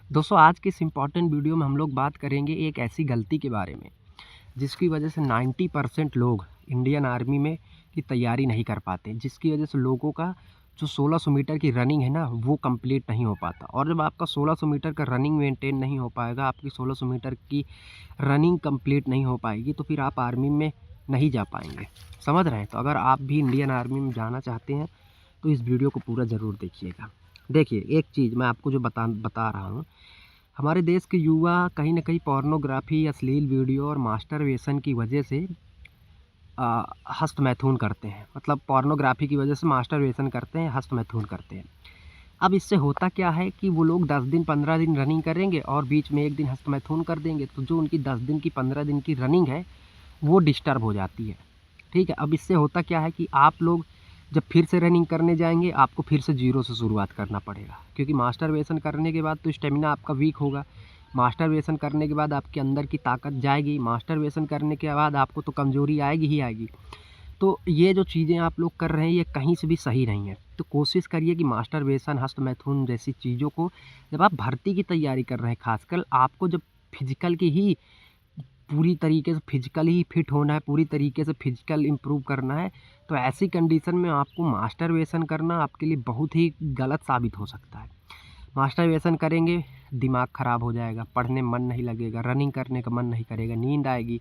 दोस्तों आज के इस इम्पॉर्टेंट वीडियो में हम लोग बात करेंगे एक ऐसी गलती के बारे में जिसकी वजह से 90% लोग इंडियन आर्मी में की तैयारी नहीं कर पाते, जिसकी वजह से लोगों का जो 1600 मीटर की रनिंग है ना वो कंप्लीट नहीं हो पाता। और जब आपका 1600 मीटर का रनिंग मेंटेन नहीं हो पाएगा, आपकी 1600 मीटर की रनिंग कंप्लीट नहीं हो पाएगी, तो फिर आप आर्मी में नहीं जा पाएंगे। समझ रहे हैं? तो अगर आप भी इंडियन आर्मी में जाना चाहते हैं तो इस वीडियो को पूरा ज़रूर देखिएगा। देखिए, एक चीज़ मैं आपको जो बता रहा हूँ, हमारे देश के युवा कहीं न कहीं पोर्नोग्राफ़ी, अश्लील वीडियो और मास्टरबेशन की वजह से हस्तमैथुन करते हैं। मतलब पोर्नोग्राफ़ी की वजह से मास्टरबेशन करते हैं, हस्तमैथुन करते हैं। अब इससे होता क्या है कि वो लोग 10 दिन 15 दिन रनिंग करेंगे और बीच में 1 दिन हस्तमैथुन कर देंगे, तो जो उनकी 10 दिन की 15 दिन की रनिंग है वो डिस्टर्ब हो जाती है। ठीक है? अब इससे होता क्या है कि आप लोग जब फिर से रनिंग करने जाएँगे, आपको फिर से ज़ीरो से शुरुआत करना पड़ेगा, क्योंकि मास्टरबेशन करने के बाद तो स्टेमिना आपका वीक होगा। मास्टरबेशन करने के बाद आपके अंदर की ताकत जाएगी, मास्टरबेशन करने के बाद आपको तो कमज़ोरी आएगी ही आएगी। तो ये जो चीज़ें आप लोग कर रहे हैं, ये कहीं से भी सही नहीं है। तो कोशिश करिए कि मास्टरबेशन, हस्तमैथुन जैसी चीज़ों को जब आप भर्ती की तैयारी कर रहे हैं, ख़ासकर आपको जब फिज़िकल की ही पूरी तरीके से फिज़िकली फिट होना है, पूरी तरीके से फिज़िकल इम्प्रूव करना है, तो ऐसी कंडीशन में आपको मास्टरबेशन करना आपके लिए बहुत ही गलत साबित हो सकता है। मास्टरबेशन करेंगे, दिमाग ख़राब हो जाएगा, पढ़ने में मन नहीं लगेगा, रनिंग करने का मन नहीं करेगा, नींद आएगी,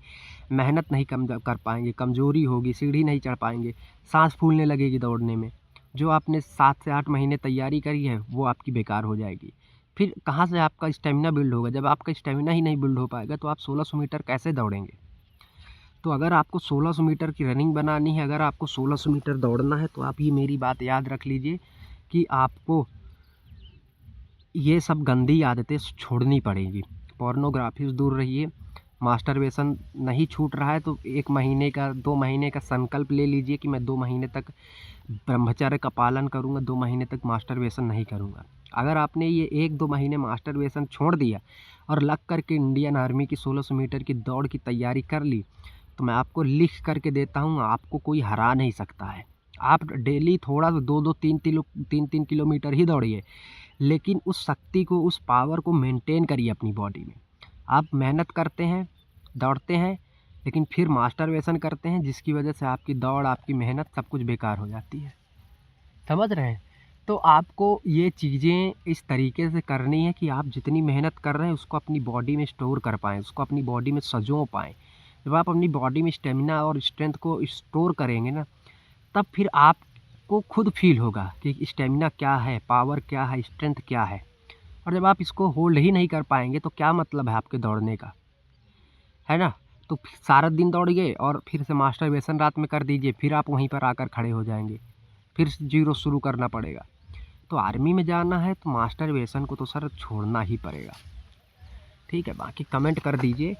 मेहनत नहीं कम कर पाएँगे, कमज़ोरी होगी, सीढ़ी नहीं चढ़ पाएँगे, साँस फूलने लगेगी दौड़ने में। जो आपने 7 से 8 महीने तैयारी करी है, वो आपकी बेकार हो जाएगी। फिर कहाँ से आपका स्टेमिना बिल्ड होगा? जब आपका स्टेमिना ही नहीं बिल्ड हो पाएगा, तो आप 1600 मीटर कैसे दौड़ेंगे? तो अगर आपको 1600 मीटर की रनिंग बनानी है, अगर आपको 1600 मीटर दौड़ना है, तो आप ये मेरी बात याद रख लीजिए कि आपको ये सब गंदी आदतें छोड़नी पड़ेंगी। पोर्नोग्राफ़ी से दूर रहिए, मास्टरबेशन नहीं छूट रहा है तो 1 महीने का, 2 महीने का संकल्प ले लीजिए कि मैं 2 महीने तक ब्रह्मचर्य का पालन करूँगा, 2 महीने तक मास्टरबेशन नहीं करूँगा। अगर आपने ये 1-2 महीने मास्टरबेशन छोड़ दिया और लग कर के इंडियन आर्मी की 1600 मीटर की दौड़ की तैयारी कर ली, तो मैं आपको लिख कर के देता हूँ, आपको कोई हरा नहीं सकता है। आप डेली थोड़ा सा 2-2, 3-3 किलोमीटर ही दौड़िए, लेकिन उस शक्ति को, उस पावर को मेंटेन करिए अपनी बॉडी में। आप मेहनत करते हैं, दौड़ते हैं, लेकिन फिर मास्टरबेशन करते हैं, जिसकी वजह से आपकी दौड़, आपकी मेहनत सब कुछ बेकार हो जाती है। समझ रहे हैं? तो आपको ये चीज़ें इस तरीके से करनी है कि आप जितनी मेहनत कर रहे हैं उसको अपनी बॉडी में स्टोर कर पाएँ, उसको अपनी बॉडी में सँजो पाएँ। जब आप अपनी बॉडी में स्टेमिना और स्ट्रेंथ को स्टोर करेंगे ना, तब फिर आपको खुद फ़ील होगा कि स्टेमिना क्या है, पावर क्या है, स्ट्रेंथ क्या है। और जब आप इसको होल्ड ही नहीं कर पाएँगे तो क्या मतलब है आपके दौड़ने का, है ना? तो सारा दिन दौड़िए और फिर से मास्टरबेशन रात में कर दीजिए, फिर आप वहीं पर आकर खड़े हो जाएँगे। फिर से ज़ीरो शुरू करना पड़ेगा। तो आर्मी में जाना है तो मास्टरबेशन को तो सर छोड़ना ही पड़ेगा। ठीक है? बाकी कमेंट कर दीजिए